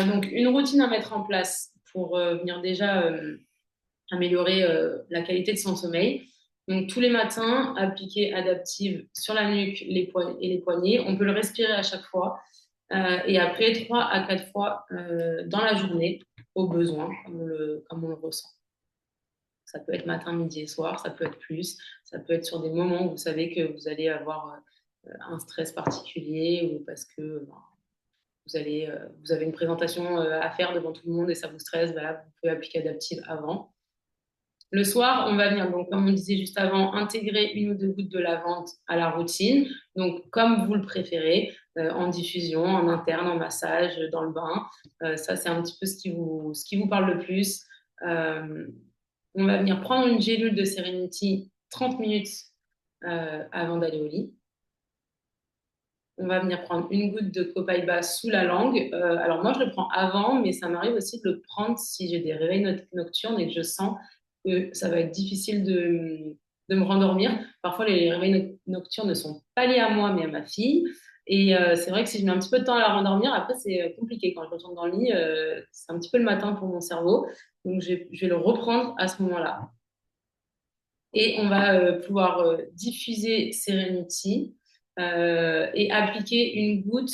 donc une routine à mettre en place pour venir déjà améliorer la qualité de son sommeil. Donc, tous les matins, appliquer Adaptive sur la nuque et les poignets. On peut le respirer à chaque fois. Et après, 3 à 4 fois dans la journée, au besoin, comme on le ressent. Ça peut être matin, midi et soir, ça peut être plus. Ça peut être sur des moments où vous savez que vous allez avoir un stress particulier ou parce que vous avez une présentation à faire devant tout le monde et ça vous stresse. Voilà, vous pouvez appliquer Adaptive avant. Le soir, on va venir, donc, comme on disait juste avant, intégrer 1 ou 2 gouttes de lavande à la routine. Donc, comme vous le préférez, en diffusion, en interne, en massage, dans le bain. Ça, c'est un petit peu ce qui vous parle le plus. On va venir prendre une gélule de Serenity 30 minutes avant d'aller au lit. On va venir prendre 1 goutte de Copaiba sous la langue. Alors, moi, je le prends avant, mais ça m'arrive aussi de le prendre si j'ai des réveils nocturnes et que je sens que ça va être difficile de me rendormir. Parfois, les réveils nocturnes ne sont pas liés à moi, mais à ma fille. Et c'est vrai que si je mets un petit peu de temps à la rendormir, après, c'est compliqué. Quand je retourne dans le lit, c'est un petit peu le matin pour mon cerveau. Donc, je vais le reprendre à ce moment-là. Et on va pouvoir diffuser Serenity et appliquer 1 goutte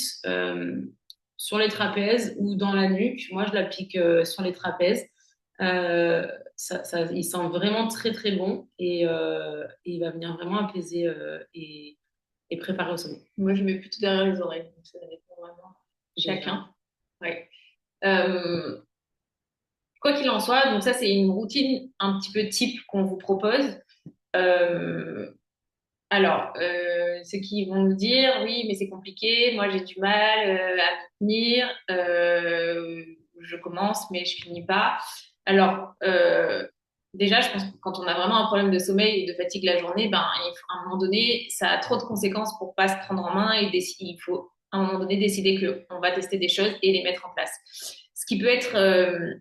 sur les trapèzes ou dans la nuque. Moi, je l'applique sur les trapèzes. Il sent vraiment très très bon et il va venir vraiment apaiser et préparer au sommeil. Moi, je mets plutôt derrière les oreilles, donc ça dépend vraiment chacun. Ouais. Quoi qu'il en soit, donc ça c'est une routine un petit peu type qu'on vous propose. Alors, ceux qui vont me dire, oui, mais c'est compliqué, moi j'ai du mal à tenir, je commence mais je finis pas. Alors, déjà, je pense que quand on a vraiment un problème de sommeil et de fatigue la journée, ben, à un moment donné, ça a trop de conséquences pour pas se prendre en main et il faut à un moment donné décider qu'on va tester des choses et les mettre en place. Ce qui peut être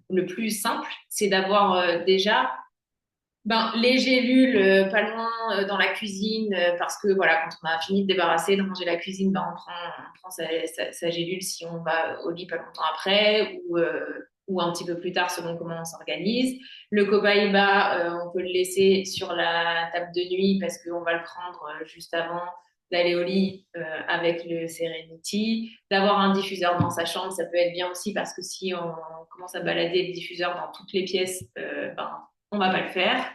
le plus simple, c'est d'avoir déjà Ben, les gélules, pas loin dans la cuisine, parce que voilà, quand on a fini de débarrasser, de ranger la cuisine, ben, on prend sa gélule si on va au lit pas longtemps après ou un petit peu plus tard selon comment on s'organise. Le copaïba, on peut le laisser sur la table de nuit parce qu'on va le prendre juste avant d'aller au lit avec le Serenity. D'avoir un diffuseur dans sa chambre, ça peut être bien aussi parce que si on commence à balader le diffuseur dans toutes les pièces, ben, on va pas le faire.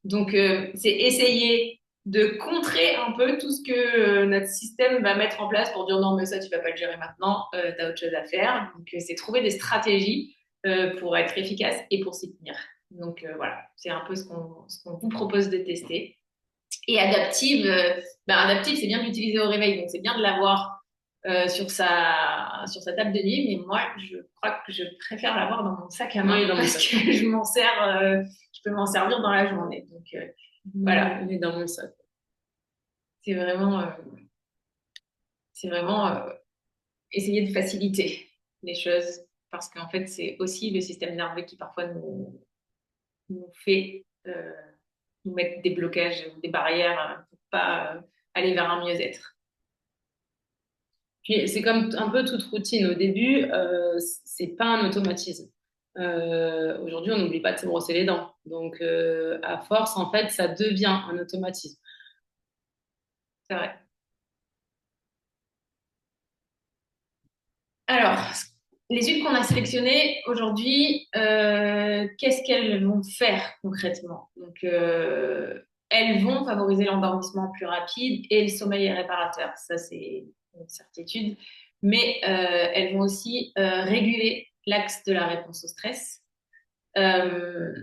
Donc, c'est essayer de contrer un peu tout ce que notre système va mettre en place pour dire non, mais ça, tu vas pas le gérer maintenant, tu as autre chose à faire. Donc, c'est trouver des stratégies pour être efficace et pour s'y tenir. Donc, voilà, c'est un peu ce qu'on vous propose de tester. Et adaptive, adaptive, c'est bien d'utiliser au réveil, donc c'est bien de l'avoir sur sa table de nuit, mais moi, je crois que je préfère l'avoir dans mon sac à Moi, il est main dans mon parce sac. que je peux m'en servir dans la journée. Donc voilà, Il est dans mon sac. c'est vraiment, euh, c'est vraiment essayer de faciliter les choses parce qu'en fait, c'est aussi le système nerveux qui parfois nous fait nous mettre des blocages, des barrières pour pas aller vers un mieux-être. Puis c'est comme un peu toute routine. Au début, c'est pas un automatisme. Aujourd'hui, on n'oublie pas de se brosser les dents. Donc, à force, en fait, ça devient un automatisme. C'est vrai. Alors, les huiles qu'on a sélectionnées aujourd'hui, qu'est-ce qu'elles vont faire concrètement? Donc, elles vont favoriser l'endormissement plus rapide et le sommeil réparateur. Ça, c'est une certitude. Mais elles vont aussi réguler l'axe de la réponse au stress. Euh,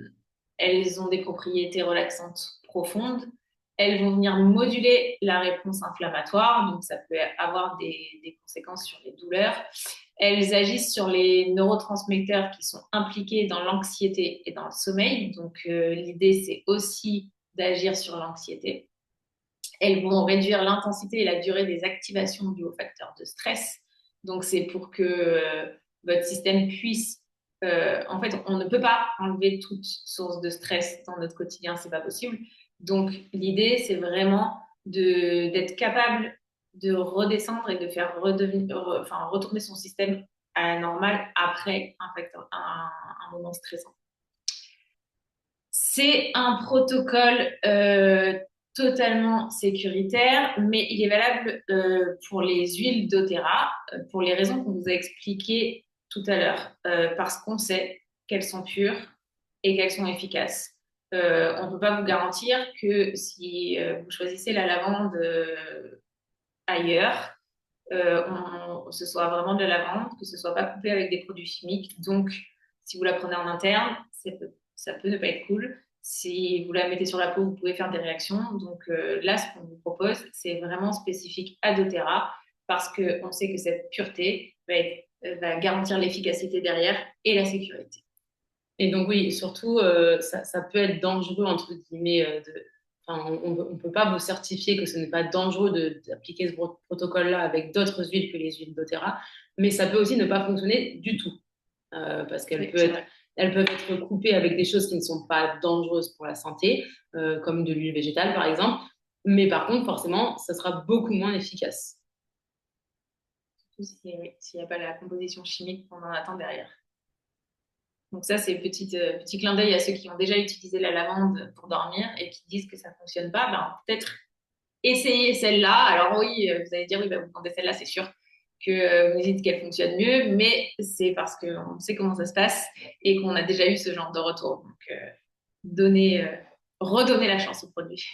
Elles ont des propriétés relaxantes profondes. Elles vont venir moduler la réponse inflammatoire, donc ça peut avoir des conséquences sur les douleurs. Elles agissent sur les neurotransmetteurs qui sont impliqués dans l'anxiété et dans le sommeil. Donc l'idée, c'est aussi d'agir sur l'anxiété. Elles vont réduire l'intensité et la durée des activations dues aux facteurs de stress. Donc, c'est pour que votre système puisse. En fait, on ne peut pas enlever toute source de stress dans notre quotidien, c'est pas possible. Donc, l'idée, c'est vraiment d'être capable de redescendre et de faire retourner son système à la normale après un moment stressant. C'est un protocole totalement sécuritaire, mais il est valable pour les huiles doTERRA pour les raisons qu'on vous a expliquées tout à l'heure, parce qu'on sait qu'elles sont pures et qu'elles sont efficaces. On ne peut pas vous garantir que si vous choisissez la lavande ailleurs, ce soit vraiment de la lavande, que ce soit pas coupé avec des produits chimiques. Donc, si vous la prenez en interne, ça peut ne pas être cool. Si vous la mettez sur la peau, vous pouvez faire des réactions. Donc là, ce qu'on vous propose, c'est vraiment spécifique à doTERRA parce qu'on sait que cette pureté va garantir l'efficacité derrière et la sécurité. Et donc, oui, surtout, ça peut être dangereux, entre guillemets, enfin, on ne peut pas vous certifier que ce n'est pas dangereux d'appliquer ce protocole-là avec d'autres huiles que les huiles doTERRA, mais ça peut aussi ne pas fonctionner du tout, parce Oui, c'est vrai. elles peuvent être coupées avec des choses qui ne sont pas dangereuses pour la santé, comme de l'huile végétale, par exemple, mais par contre, forcément, ça sera beaucoup moins efficace. S'il n'y a pas la composition chimique qu'on en attend derrière. Donc ça, c'est petit clin d'œil à ceux qui ont déjà utilisé la lavande pour dormir et qui disent que ça fonctionne pas. Ben, peut-être essayer celle-là. Alors oui, vous allez dire, oui, ben, vous prenez celle-là, c'est sûr que vous dites qu'elle fonctionne mieux, mais c'est parce qu'on sait comment ça se passe et qu'on a déjà eu ce genre de retour. Donc, donner, redonner la chance au produit.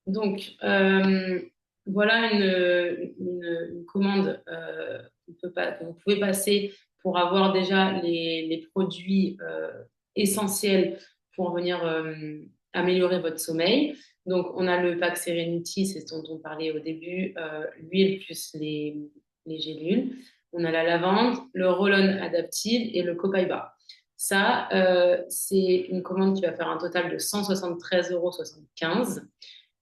Donc, voilà une commande que vous pouvez passer pour avoir déjà les produits essentiels pour venir améliorer votre sommeil. Donc, on a le pack Serenity, c'est ce dont on parlait au début, l'huile plus les gélules. On a la lavande, le roll-on adaptive et le copaiba. Ça, c'est une commande qui va faire un total de 173,75 €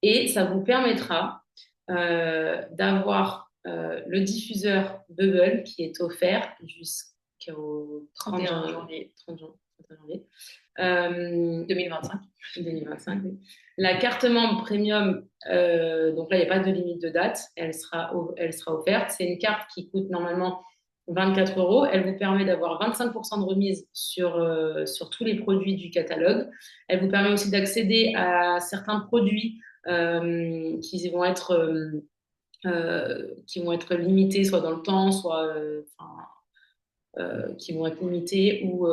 et ça vous permettra d'avoir le diffuseur Bubble qui est offert jusqu'au 30 31 janvier. janvier. 30 janvier. 31 janvier. 2025. 2025, oui. La carte membre premium, donc là, il n'y a pas de limite de date, elle sera offerte. C'est une carte qui coûte normalement 24 euros. Elle vous permet d'avoir 25% de remise sur tous les produits du catalogue. Elle vous permet aussi d'accéder à certains produits qui vont être limités, soit dans le temps, soit qui vont être limités ou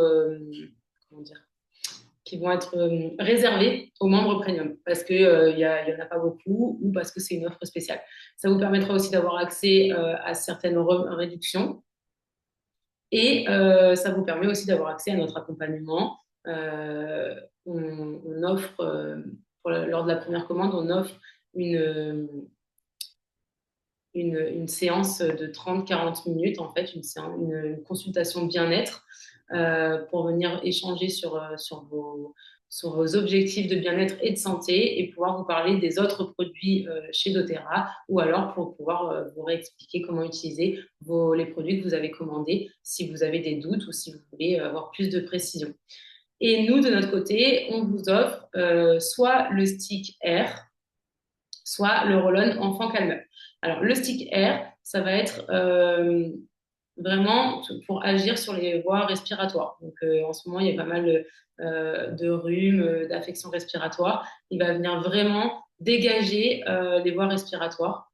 comment dire, qui vont être réservés aux membres premium parce qu'il y en a pas beaucoup ou parce que c'est une offre spéciale. Ça vous permettra aussi d'avoir accès à certaines réductions et ça vous permet aussi d'avoir accès à notre accompagnement. On offre, lors de la première commande, on offre une séance de 30-40 minutes, en fait, une consultation bien-être pour venir échanger sur vos objectifs de bien-être et de santé et pouvoir vous parler des autres produits chez doTERRA ou alors pour pouvoir vous réexpliquer comment utiliser les produits que vous avez commandés si vous avez des doutes ou si vous voulez avoir plus de précision. Et nous, de notre côté, on vous offre soit le stick Air, soit le roll-on enfant calmeur. Alors, le stick Air, ça va être vraiment pour agir sur les voies respiratoires. Donc, en ce moment, il y a pas mal de rhumes, d'affections respiratoires. Il va venir vraiment dégager les voies respiratoires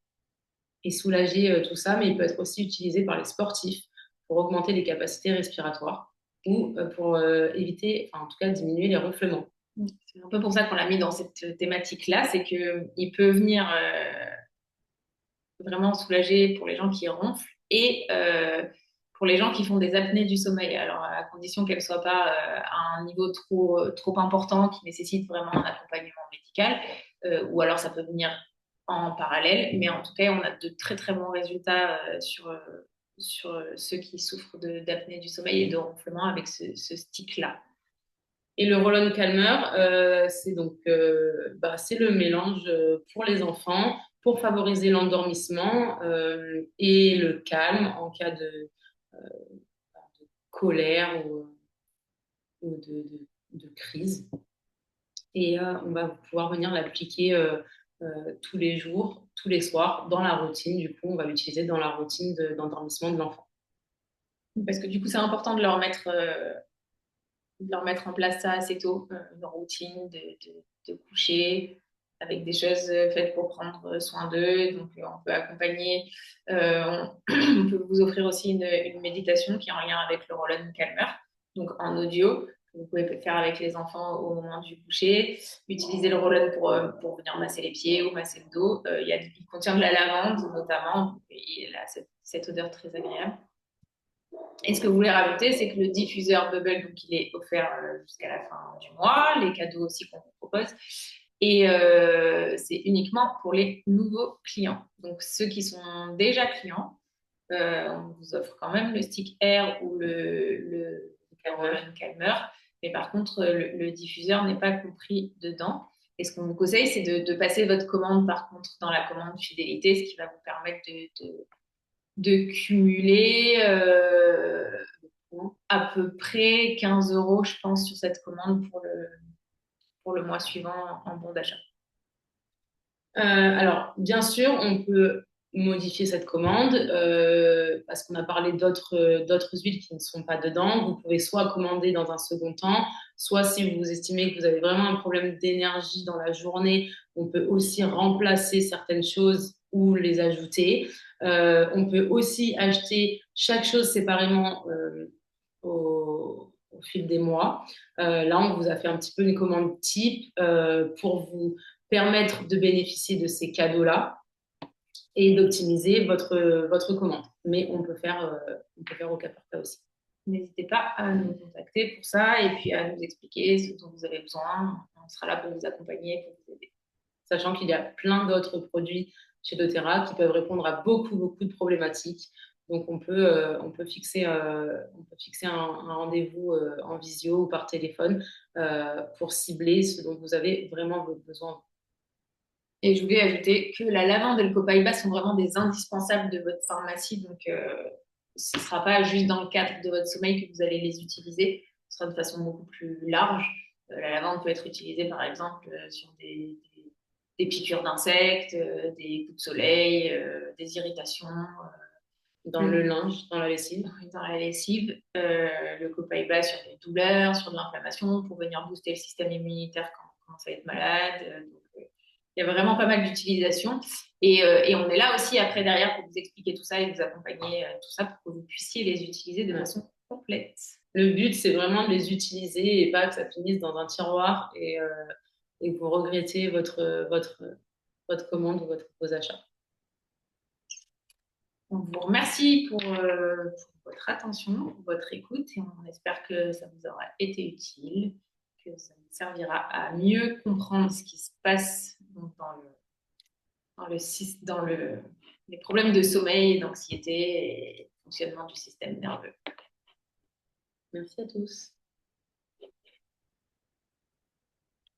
et soulager tout ça, mais il peut être aussi utilisé par les sportifs pour augmenter les capacités respiratoires ou pour éviter, enfin, en tout cas, diminuer les ronflements. C'est un peu pour ça qu'on l'a mis dans cette thématique-là, c'est qu'il peut venir vraiment soulager pour les gens qui ronflent et pour les gens qui font des apnées du sommeil. Alors, à condition qu'elles ne soient pas à un niveau trop important qui nécessite vraiment un accompagnement médical, ou alors ça peut venir en parallèle, mais en tout cas, on a de très très bons résultats sur ceux qui souffrent d'apnée du sommeil et de ronflement avec ce stick-là. Et le roll-on calmeur, c'est donc c'est le mélange pour les enfants pour favoriser l'endormissement et le calme en cas de colère ou de crise. Et on va pouvoir venir l'appliquer tous les jours, tous les soirs dans la routine. Du coup, on va l'utiliser dans la routine d'endormissement de l'enfant. Parce que du coup, c'est important de leur mettre en place ça assez tôt, une routine de coucher avec des choses faites pour prendre soin d'eux. Donc, on peut accompagner, on peut vous offrir aussi une méditation qui est en lien avec le roll-on calmer, donc en audio. Vous pouvez faire avec les enfants au moment du coucher, utiliser le roll-on pour venir masser les pieds ou masser le dos. Il contient de la lavande notamment, et il a cette odeur très agréable. Et ce que vous voulez rajouter, c'est que le diffuseur Bubble, donc il est offert jusqu'à la fin du mois, les cadeaux aussi qu'on vous propose. Et c'est uniquement pour les nouveaux clients. Donc ceux qui sont déjà clients, on vous offre quand même le stick Air ou le calmeur. Mais par contre, le diffuseur n'est pas compris dedans. Et ce qu'on vous conseille, c'est de passer votre commande par contre dans la commande fidélité, ce qui va vous permettre de cumuler à peu près 15 euros, je pense, sur cette commande pour le mois suivant en bon d'achat. Alors, bien sûr, on peut modifier cette commande parce qu'on a parlé d'autres huiles qui ne sont pas dedans. Vous pouvez soit commander dans un second temps, soit si vous estimez que vous avez vraiment un problème d'énergie dans la journée, on peut aussi remplacer certaines choses ou les ajouter. On peut aussi acheter chaque chose séparément au fil des mois. Là, on vous a fait un petit peu une commande type pour vous permettre de bénéficier de ces cadeaux-là et d'optimiser votre commande. Mais on peut faire au cas par cas aussi. N'hésitez pas à nous contacter pour ça et puis à nous expliquer ce dont vous avez besoin. On sera là pour vous accompagner, pour vous aider. Sachant qu'il y a plein d'autres produits chez doTERRA qui peuvent répondre à beaucoup, beaucoup de problématiques. Donc, on peut fixer un rendez-vous en visio ou par téléphone pour cibler ce dont vous avez vraiment besoin. Et je voulais ajouter que la lavande et le copaïba sont vraiment des indispensables de votre pharmacie. Donc, ce ne sera pas juste dans le cadre de votre sommeil que vous allez les utiliser. Ce sera de façon beaucoup plus large. La lavande peut être utilisée, par exemple, sur des piqûres d'insectes, des coups de soleil, des irritations. Dans le linge, dans la lessive. Dans la lessive, le copaïba sur des douleurs, sur de l'inflammation, pour venir booster le système immunitaire quand on commence à être malade. Il y a vraiment pas mal d'utilisations. Et on est là aussi après derrière pour vous expliquer tout ça et vous accompagner tout ça pour que vous puissiez les utiliser de façon complète. Le but, c'est vraiment de les utiliser et pas que ça finisse dans un tiroir et que vous regrettez votre commande ou vos achats. On vous remercie pour votre attention, pour votre écoute et on espère que ça vous aura été utile, que ça vous servira à mieux comprendre ce qui se passe donc, dans les problèmes de sommeil, d'anxiété et fonctionnement du système nerveux. Merci à tous.